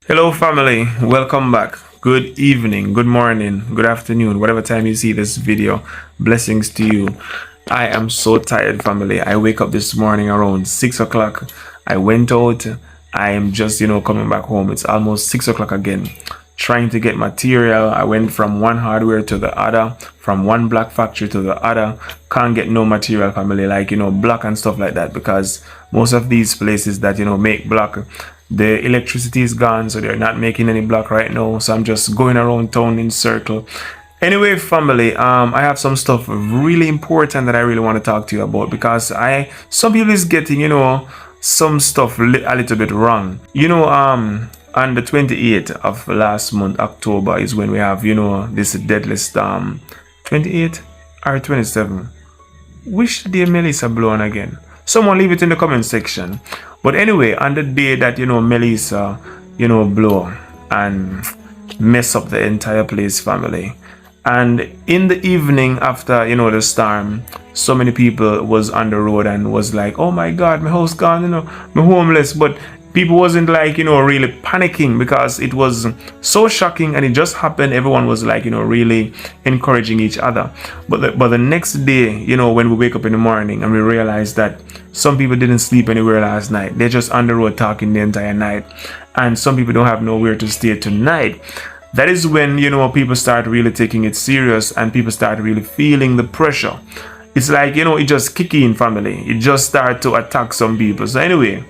Hello, family. Welcome back. Good evening, good morning, good afternoon, whatever time you see this video. Blessings to you. I am so tired, family. I wake up this morning around 6 o'clock. I went out. I am just, coming back home. It's almost 6 o'clock again. Trying to get material. I went from one hardware to the other, from one black factory to the other. Can't get no material, family, like, block and stuff like that, because most of these places that, make block, the electricity is gone, so they're not making any block right now. So I'm just going around town in circle. Anyway, family, I have some stuff really important that I really want to talk to you about, because some people is getting, some stuff a little bit wrong. On the 28th of last month, October, is when we have, this deadly storm. 28 or 27? Which day Melissa blown again? Someone leave it in the comment section. But anyway, on the day that, Melissa, blow and mess up the entire place, family. And in the evening after, the storm, so many people was on the road and was like, oh my God, my house gone, me homeless. But people wasn't like, really panicking, because it was so shocking and it just happened. Everyone was like, really encouraging each other. But the next day, when we wake up in the morning and we realize that some people didn't sleep anywhere last night. They're just on the road talking the entire night. And some people don't have nowhere to stay tonight. That is when, people start really taking it serious and people start really feeling the pressure. It's like, it just kick in, family. It just start to attack some people. So anyway,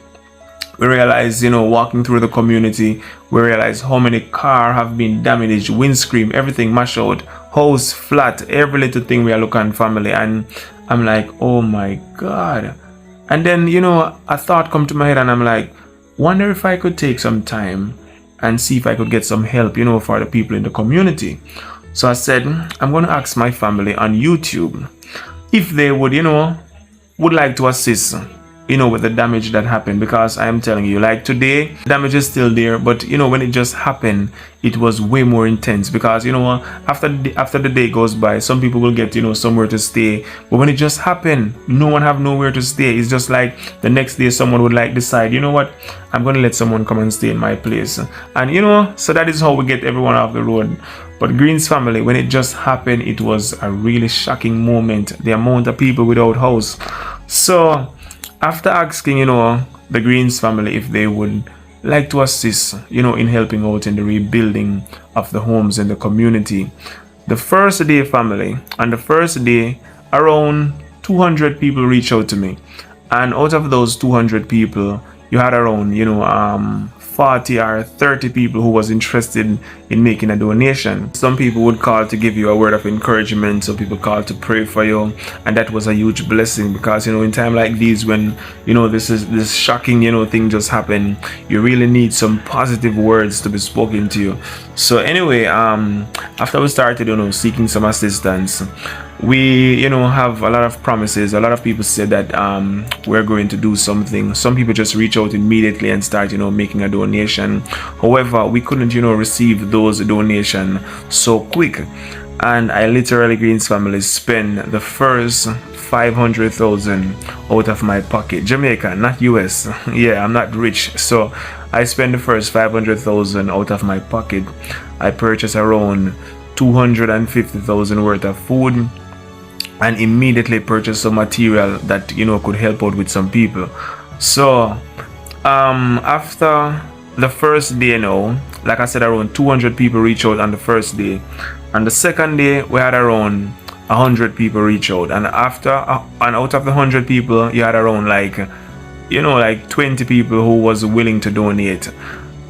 we realize, walking through the community, we realize how many cars have been damaged, windscreen, everything mashed out, house flat, every little thing we are looking, family. And I'm like, oh my God. And then, a thought come to my head and I'm like, wonder if I could take some time and see if I could get some help, for the people in the community. So I said, I'm going to ask my family on YouTube if they would, would like to assist, with the damage that happened. Because I am telling you, like today, damage is still there, but when it just happened, it was way more intense. Because after the day goes by, some people will get somewhere to stay, but when it just happened, no one have nowhere to stay. It's just like the next day someone would like decide, what, I'm gonna let someone come and stay in my place. And so that is how we get everyone off the road. But Greens family, when it just happened, it was a really shocking moment, the amount of people without house. So after asking, the Greens family if they would like to assist, in helping out in the rebuilding of the homes in the community, the first day, family, on the first day, around 200 people reached out to me. And out of those 200 people, you had around, 40 or 30 people who was interested in making a donation. Some people would call to give you a word of encouragement. Some people called to pray for you, and that was a huge blessing, because in time like these, when this shocking thing just happened, you really need some positive words to be spoken to you. So anyway, after we started seeking some assistance, we have a lot of promises. A lot of people said that we're going to do something. Some people just reach out immediately and start making a donation. However, we couldn't receive those donations so quick, and I literally, Greens family, spend the first 500,000 out of my pocket. Jamaica, not US. Yeah, I'm not rich, so I spend the first 500,000 out of my pocket. I purchased around 250,000 worth of food, and immediately purchased some material that could help out with some people. So after the first day, like I said, around 200 people reach out on the first day. On the second day, we had around 100 people reach out, and and out of the 100 people, you had around like 20 people who was willing to donate.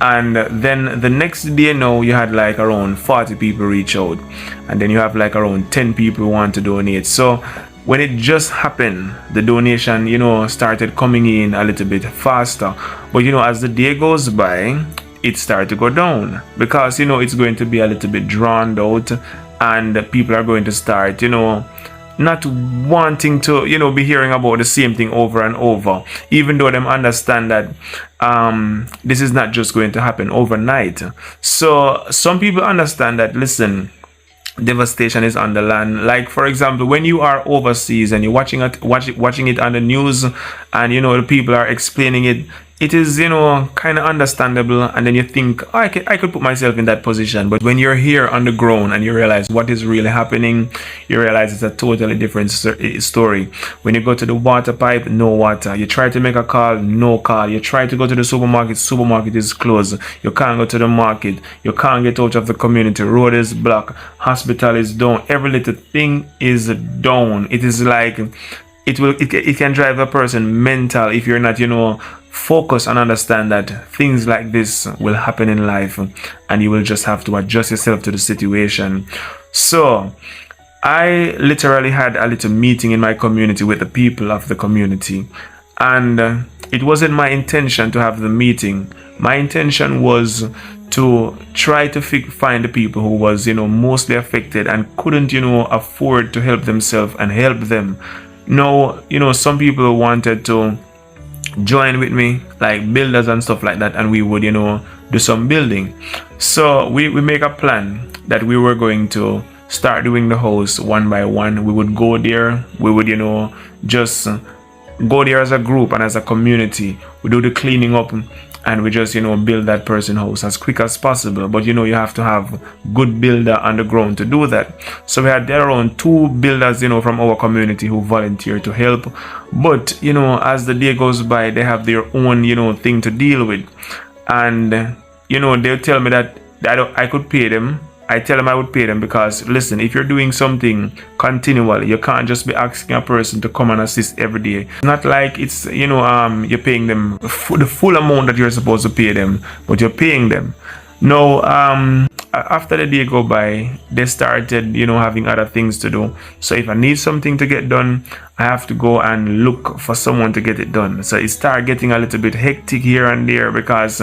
And then the next day, you had like around 40 people reach out, and then you have like around 10 people who want to donate. So when it just happened, the donation started coming in a little bit faster. But as the day goes by, it started to go down, because it's going to be a little bit drawn out, and people are going to start not wanting to be hearing about the same thing over and over, even though them understand that this is not just going to happen overnight. So some people understand that, listen, devastation is on the land. Like, for example, when you are overseas and you're watching it on the news, and the people are explaining it it is, kind of understandable, and then you think, oh, I could put myself in that position. But when you're here on the ground and you realize what is really happening, you realize it's a totally different story. When you go to the water pipe, no water. You try to make a call, no call. You try to go to the supermarket is closed. You can't go to the market. You can't get out of the community. Road is blocked. Hospital is down. Every little thing is down. It is like it can drive a person mental if you're not, focus and understand that things like this will happen in life, and you will just have to adjust yourself to the situation. So I literally had a little meeting in my community with the people of the community, and it wasn't my intention to have the meeting. My intention was to try to find the people who was, mostly affected and couldn't, afford to help themselves and help them. No, some people wanted to join with me, like builders and stuff like that, and we would, do some building. So we make a plan that we were going to start doing the house one by one. We would go there, we would, just go there as a group and as a community. We do the cleaning up, and we just, build that person house as quick as possible. But you have to have good builder on the ground to do that. So we had there around 2 builders, from our community who volunteered to help. But, as the day goes by, they have their own, thing to deal with. And, they'll tell me that I could pay them. I tell them I would pay them because, listen, if you're doing something continually, you can't just be asking a person to come and assist every day. It's not like it's, you're paying them the full amount that you're supposed to pay them, but you're paying them. No, after the day go by, they started, having other things to do. So if I need something to get done, I have to go and look for someone to get it done. So it started getting a little bit hectic here and there because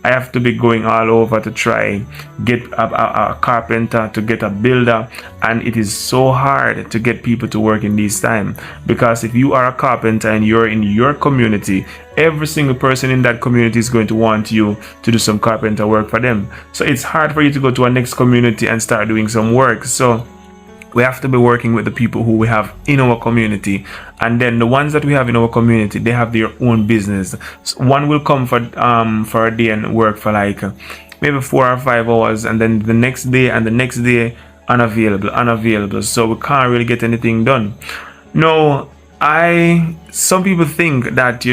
I have to be going all over to try get a carpenter, to get a builder, and it is so hard to get people to work in this time, because if you are a carpenter and you're in your community, every single person in that community is going to want you to do some carpenter work for them. So it's hard for you to go to a next community and start doing some work. So we have to be working with the people who we have in our community, and then the ones that we have in our community, they have their own business. So one will come for a day and work for like maybe 4 or 5 hours, and then the next day and the next day unavailable. So we can't really get anything done. No, some people think that,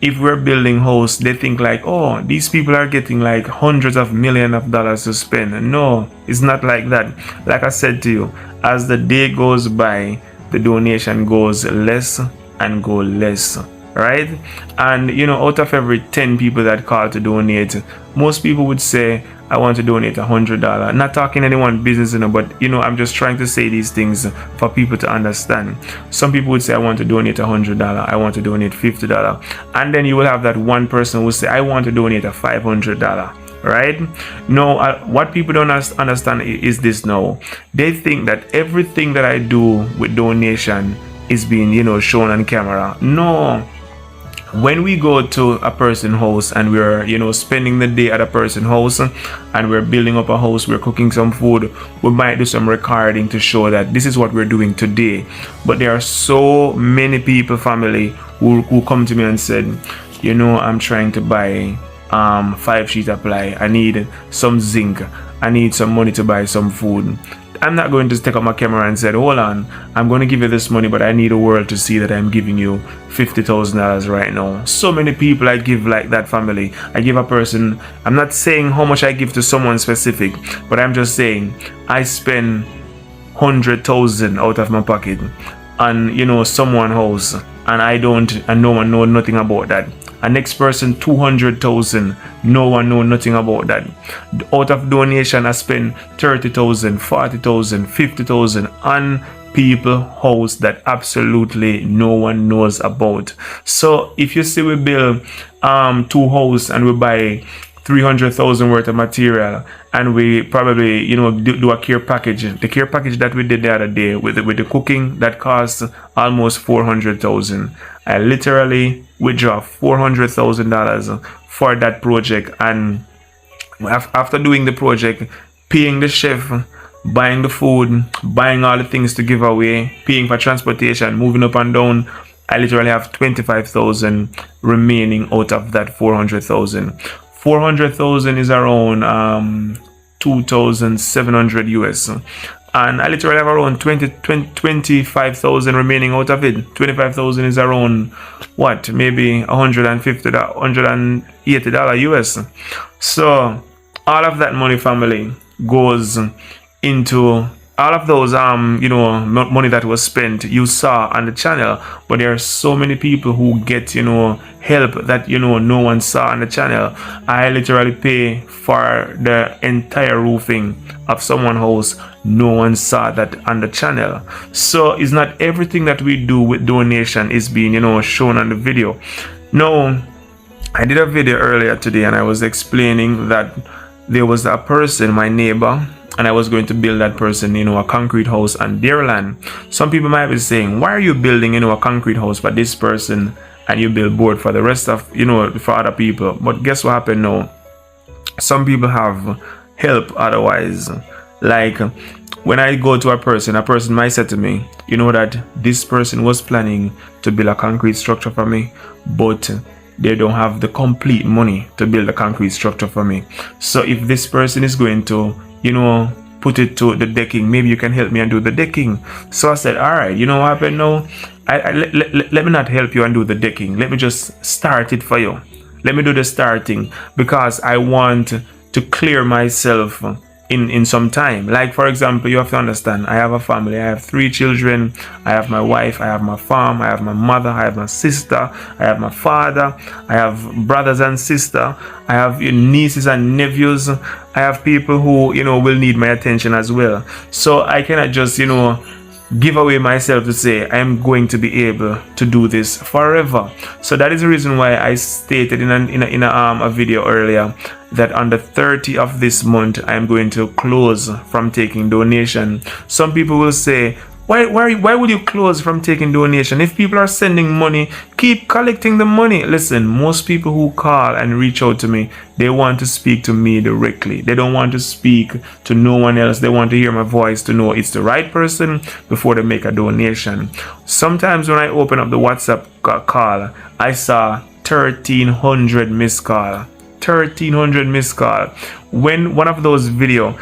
if we're building house, they think like, oh, these people are getting like hundreds of millions of dollars to spend. No, it's not like that. Like I said to you, as the day goes by, the donation goes less and go less, right? And out of every 10 people that call to donate, most people would say, I want to donate $100. Not talking anyone business, but I'm just trying to say these things for people to understand. Some people would say, I want to donate $100, I want to donate $50, and then you will have that one person who will say, I want to donate $500. Right? No, what people don't understand is this now. They think that everything that I do with donation is being, shown on camera. No. When we go to a person's house and we're, spending the day at a person's house and we're building up a house, we're cooking some food, we might do some recording to show that this is what we're doing today. But there are so many people, family, who come to me and said, I'm trying to buy 5 sheet of ply. I need some zinc. I need some money to buy some food. I'm not going to take up my camera and say, hold on, I'm going to give you this money, but I need the world to see that I'm giving you $50,000 right now. So many people I give like that, family. I give a person, I'm not saying how much I give to someone specific, but I'm just saying I spend 100,000 out of my pocket on, someone house, and no one know nothing about that. A next person 200,000, no one know nothing about that. Out of donation I spend 30,000, 40,000, 50,000 on people house that absolutely no one knows about. So if you see we build 2 houses and we buy 300,000 worth of material, and we probably do a care package. The care package that we did the other day with the cooking, that cost almost 400,000. I literally withdraw $400,000 for that project, and after doing the project, paying the chef, buying the food, buying all the things to give away, paying for transportation, moving up and down, I literally have 25,000 remaining out of that 400,000. 400,000 is around 2,700 US, and I literally have around 25,000 remaining out of it. 25,000 is around what, maybe $180 US. So all of that money, family, goes into all of those money that was spent, you saw on the channel. But there are so many people who get help that no one saw on the channel. I literally pay for the entire roofing of someone's house. No one saw that on the channel. So it's not everything that we do with donation is being shown on the video. No, I did a video earlier today and I was explaining that there was a person, my neighbor, and I was going to build that person a concrete house on their land. Some people might be saying, why are you building a concrete house for this person and you build board for the rest of for other people? But guess what happened now? Some people have help otherwise. Like when I go to a person might say to me, that this person was planning to build a concrete structure for me, but they don't have the complete money to build a concrete structure for me. So if this person is going to put it to the decking, maybe you can help me and do the decking. So I said, all right, what happened now? Let me not help you and do the decking. Let me just start it for you. Let me do the starting, because I want to clear myself in some time. Like, for example, you have to understand, I have a family. I have 3 children. I have my wife. I have my farm. I have my mother. I have my sister. I have my father. I have brothers and sisters. I have nieces and nephews. I have people who will need my attention as well. So I cannot just give away myself to say I am going to be able to do this forever. So that is the reason why I stated in a video earlier that on the 30th of this month I am going to close from taking donation. Some people will say, why would you close from taking donation? If people are sending money, keep collecting the money. Listen, most people who call and reach out to me, they want to speak to me directly. They don't want to speak to no one else. They want to hear my voice to know it's the right person before they make a donation. Sometimes when I open up the WhatsApp call, I saw 1,300 missed call. 1,300 missed call. When one of those video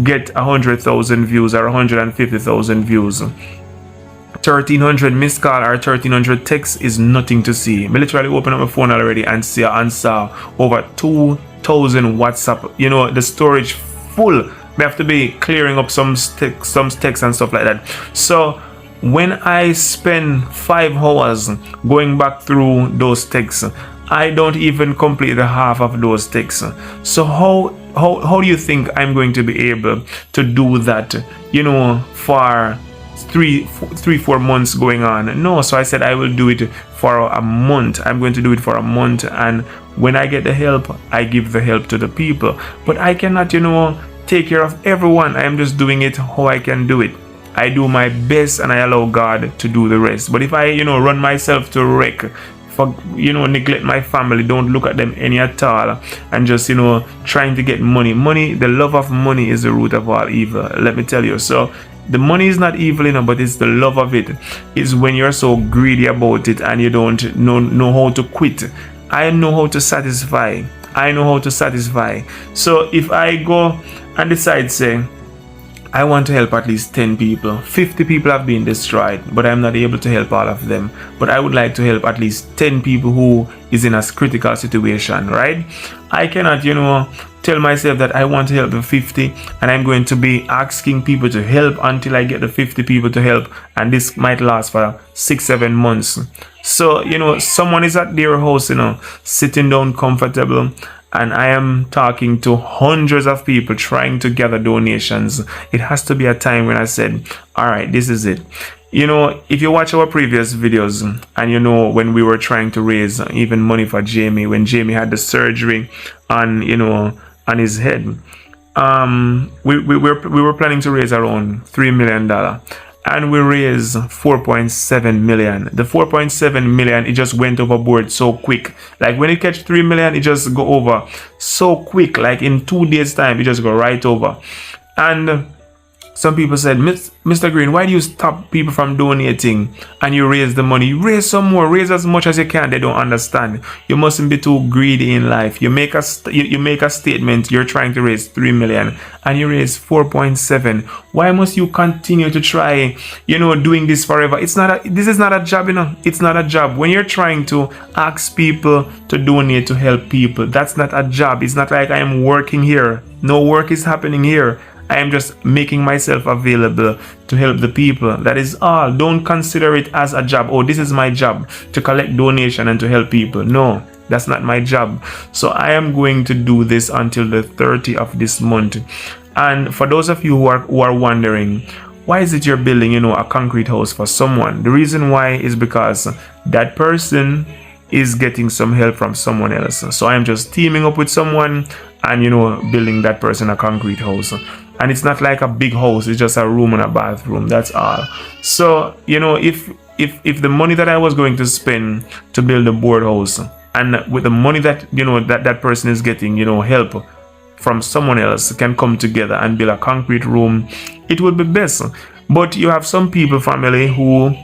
get 100,000 views or 150,000 views, 1,300 missed call or 1,300 texts is nothing to see. I literally open up my phone already and saw over 2,000 WhatsApp. The storage full. We have to be clearing up some text and stuff like that. So when I spend 5 hours going back through those texts, I don't even complete the half of those texts. So how do you think I'm going to be able to do that, for 3-4 months going on? No. So I said I will do it for a month. I'm going to do it for a month, and when I get the help, I give the help to the people. But I cannot, take care of everyone. I am just doing it how I can do it. I do my best and I allow God to do the rest. But if I, run myself to wreck, neglect my family, don't look at them any at all, and just trying to get money, the love of money is the root of all evil, let me tell you. So the money is not evil, but it's the love of it. It's when you're so greedy about it and you don't know how to quit. I know how to satisfy. So if I go and decide, say, I want to help at least 10 people. 50 people have been destroyed, but I'm not able to help all of them. But I would like to help at least 10 people who is in a critical situation, right? I cannot, tell myself that I want to help the 50 and I'm going to be asking people to help until I get the 50 people to help. And this might last for 6-7 months. So, someone is at their house, sitting down comfortable, and I am talking to hundreds of people trying to gather donations. It has to be a time when I said, all right, this is it. If you watch our previous videos and when we were trying to raise even money for Jamie, when Jamie had the surgery on his head, we were planning to raise around $3 million. And we raised 4.7 million. The 4.7 million, it just went overboard so quick. Like when it catch 3 million, it just go over so quick. Like in 2 days time, it just go right over. And Some people said, Mr. Green, why do you stop people from donating and you raise the money? Raise some more, raise as much as you can. They don't understand. You mustn't be too greedy in life. You make a statement, you're trying to raise 3 million and you raise 4.7. Why must you continue to try, doing this forever? This is not a job, It's not a job. When you're trying to ask people to donate to help people, that's not a job. It's not like I am working here. No work is happening here. I am just making myself available to help the people. That is all. Don't consider it as a job. Oh, this is my job, to collect donation and to help people. No, that's not my job. So I am going to do this until the 30th of this month. And for those of you who are wondering, why is it you're building, a concrete house for someone? The reason why is because that person is getting some help from someone else. So I'm just teaming up with someone and, building that person a concrete house. And it's not like a big house, it's just a room and a bathroom, that's all. So, if the money that I was going to spend to build a board house, and with the money that, that person is getting, help from someone else, can come together and build a concrete room, it would be best. But you have some people, family, who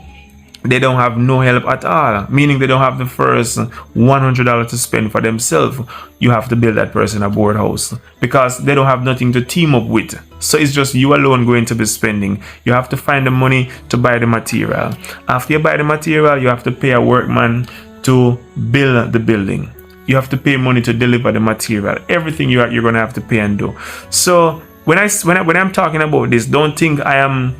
they don't have no help at all, meaning they don't have the first $100 to spend for themselves. You have to build that person a board house because they don't have nothing to team up with. So it's just you alone going to be spending. You have to find the money to buy the material. After you buy the material, you have to pay a workman to build the building. You have to pay money to deliver the material. Everything you're going to have to pay and do. So when I'm talking about this, don't think I am,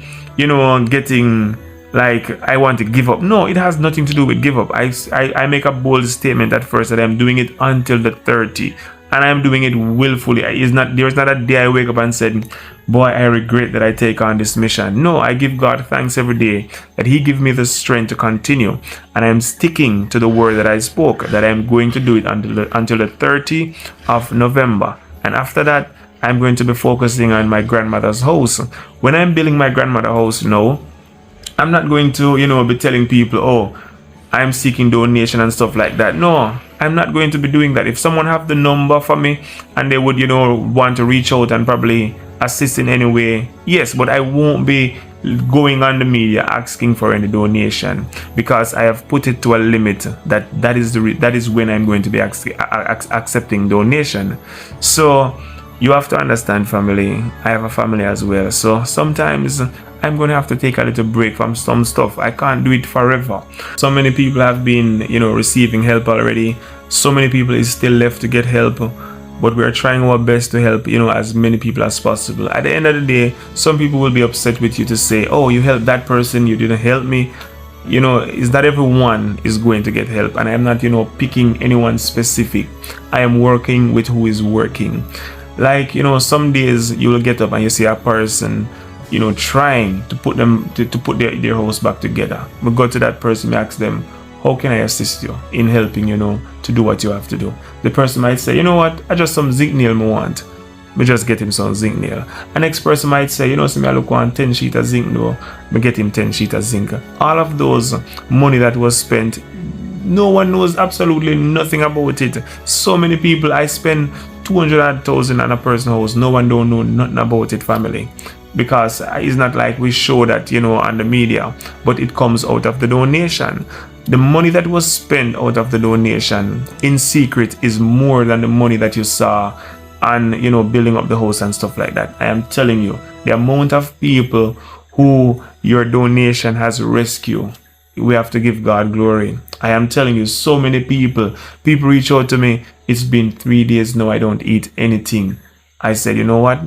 getting like I want to give up. No, it has nothing to do with give up. I make a bold statement at first that I'm doing it until the 30, and I'm doing it willfully. There's not a day I wake up and said, boy, I regret that I take on this mission. No, I give God thanks every day that He give me the strength to continue, and I'm sticking to the word that I spoke, that I'm going to do it until the 30th of November. And after that, I'm going to be focusing on my grandmother's house. When I'm building my grandmother's house, I'm not going to, be telling people, oh, I'm seeking donation and stuff like that. No, I'm not going to be doing that. If someone have the number for me and they would, want to reach out and probably assist in any way, yes, but I won't be going on the media asking for any donation because I have put it to a limit. That is when I'm going to be accepting donation. So you have to understand, family. I have a family as well. So sometimes I'm going to have to take a little break from some stuff. I can't do it forever. So many people have been, receiving help already. So many people is still left to get help. But we're trying our best to help, as many people as possible. At the end of the day, some people will be upset with you to say, oh, you helped that person, you didn't help me. Is that everyone is going to get help? And I'm not, picking anyone specific. I am working with who is working. Like, some days you will get up and you see a person, trying to put their house back together. We go to that person, we ask them, how can I assist you in helping, to do what you have to do? The person might say, you know what, I just some zinc nail I want. Me just get him some zinc nail. The next person might say, so me I look on 10 sheet of zinc though. Me get him 10 sheet of zinc. All of those money that was spent, no one knows absolutely nothing about it. So many people, I spend 200,000 on a person's house. No one don't know nothing about it, family. Because it's not like we show that, on the media, but it comes out of the donation. The money that was spent out of the donation in secret is more than the money that you saw on, building up the house and stuff like that. I am telling you, the amount of people who your donation has rescued, we have to give God glory. I am telling you, so many people reach out to me. It's been 3 days now, I don't eat anything. I said, you know what?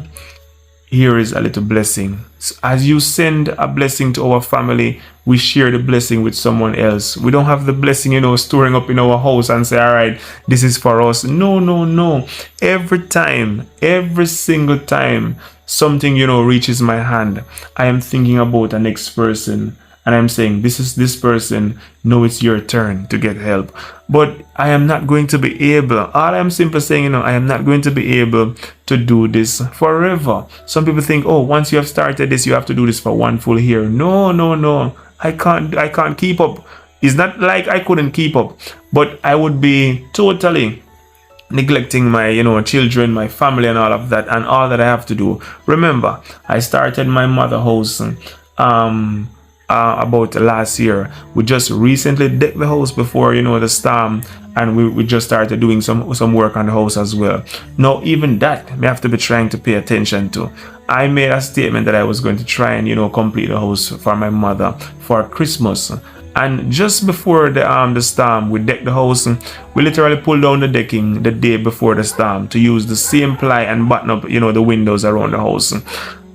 Here is a little blessing. So as you send a blessing to our family, we share the blessing with someone else. We don't have the blessing, storing up in our house and say, all right, this is for us. No. Every single time something, reaches my hand, I am thinking about the next person. And I'm saying, this person, no, it's your turn to get help. But I am not going to be able, all I'm simply saying, I am not going to be able to do this forever. Some people think, oh, once you have started this, you have to do this for one full year. No. I can't keep up. It's not like I couldn't keep up, but I would be totally neglecting my children, my family, and all of that, and all that I have to do. Remember, I started my mother house about last year. We just recently decked the house before the storm, and we just started doing some work on the house as well. Now even that we have to be trying to pay attention to. I made a statement that I was going to try and complete the house for my mother for Christmas. And just before the storm, we decked the house. We literally pulled down the decking the day before the storm to use the same ply and button up the windows around the house.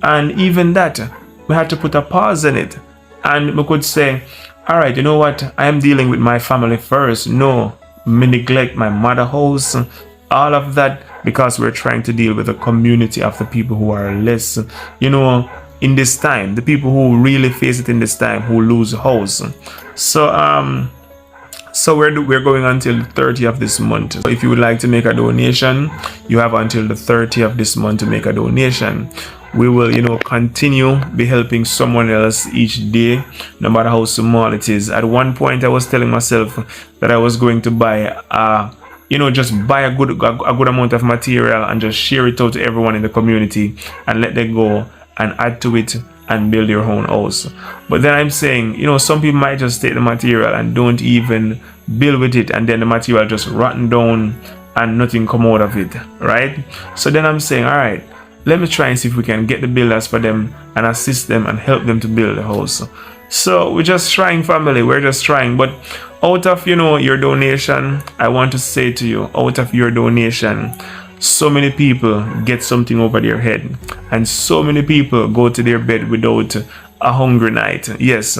And even that, we had to put a pause in it. And we could say, all right, you know what? I am dealing with my family first. No, me neglect my mother house, all of that, because we're trying to deal with the community of the people who are less, in this time, the people who really face it in this time, who lose house. So we're going until the 30th of this month. So if you would like to make a donation, you have until the 30th of this month to make a donation. We will continue be helping someone else each day, no matter how small it is. At one point I was telling myself that I was going to buy just buy a good amount of material and just share it out to everyone in the community and let them go and add to it and build your own house. But then I'm saying, some people might just take the material and don't even build with it, and then the material just rotten down and nothing come out of it, right? So then I'm saying, all right, let me try and see if we can get the builders for them and assist them and help them to build the house. So we're just trying, family. We're just trying. But out of your donation, I want to say to you, out of your donation, so many people get something over their head, and so many people go to their bed without a hungry night. Yes,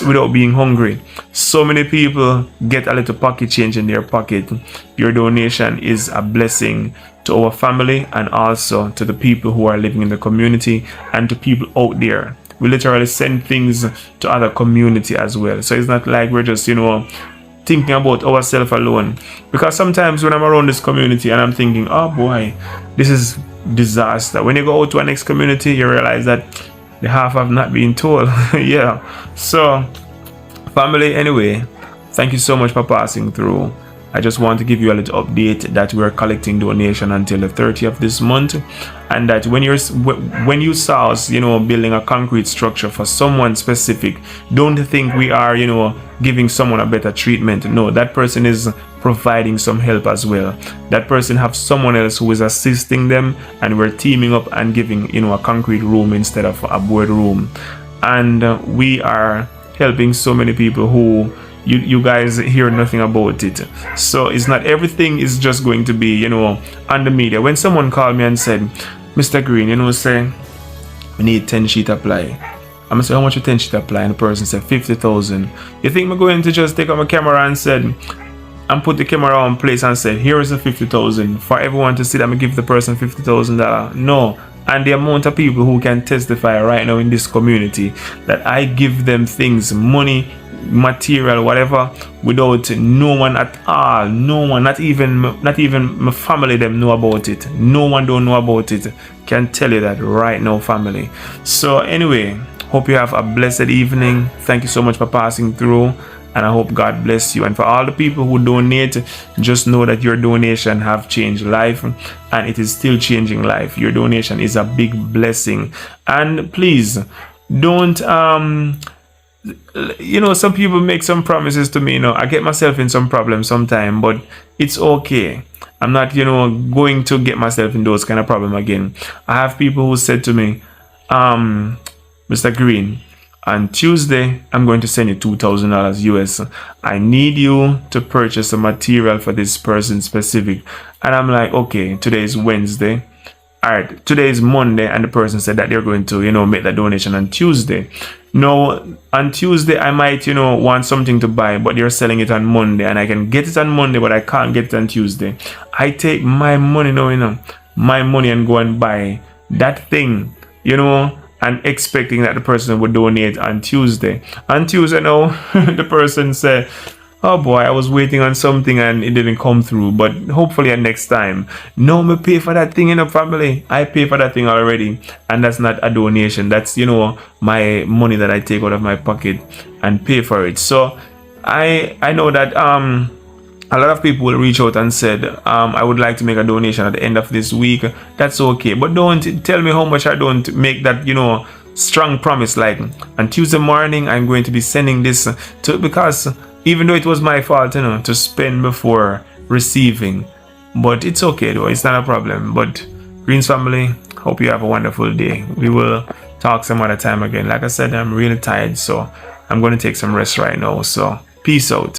without being hungry. So many people get a little pocket change in their pocket. Your donation is a blessing to our family and also to the people who are living in the community and to people out there. We literally send things to other community as well. So it's not like we're just thinking about ourselves alone, because sometimes when I'm around this community and I'm thinking, oh boy, this is disaster, when you go out to a next community you realize that the half have not been told. Yeah. So family, anyway, thank you so much for passing through. I just want to give you a little update that we're collecting donation until the 30th of this month, and that when you saw us building a concrete structure for someone specific, don't think we are giving someone a better treatment. No, that person is providing some help as well. That person have someone else who is assisting them, and we're teaming up and giving a concrete room instead of a board room. And we are helping so many people who you guys hear nothing about it. So it's not everything is just going to be on the media. When someone called me and said, Mr. Green, say we need 10 sheet apply, I'm gonna say, how much you 10 sheet apply? And the person said 50,000. You think I'm going to just take out my camera and put the camera on place and say, here is the 50,000 for everyone to see that I'm gonna give the person $50,000? No. And the amount of people who can testify right now in this community that I give them things, money, material, whatever, without no one at all, no one, not even my family, them know about it. No one don't know about it. Can tell you that right now, family. So anyway, hope you have a blessed evening. Thank you so much for passing through, and I hope God bless you. And for all the people who donate, just know that your donation have changed life, and it is still changing life. Your donation is a big blessing. And please don't some people make some promises to me. I get myself in some problems sometime, but it's okay. I'm not going to get myself in those kind of problem again. I have people who said to me, Mr. Green, on Tuesday I'm going to send you $2,000 US. I need you to purchase a material for this person specific. And I'm like, okay, today is Wednesday. Alright, today is Monday, and the person said that they're going to make that donation on Tuesday. Now on Tuesday I might want something to buy, but they're selling it on Monday, and I can get it on Monday, but I can't get it on Tuesday. I take my money now, my money, and go and buy that thing, and expecting that the person would donate on Tuesday. On Tuesday now, the person said, oh boy, I was waiting on something and it didn't come through, but hopefully next time. No, me pay for that thing in the family. I pay for that thing already, and that's not a donation. That's my money that I take out of my pocket and pay for it. So I know that a a lot of people will reach out and said, I would like to make a donation at the end of this week. That's okay, but don't tell me how much. I don't make that, strong promise like on Tuesday morning I'm going to be sending this to, because even though it was my fault, to spend before receiving. But it's okay though, it's not a problem. But Greens family, hope you have a wonderful day. We will talk some other time again. Like I said, I'm really tired, so I'm going to take some rest right now. So peace out.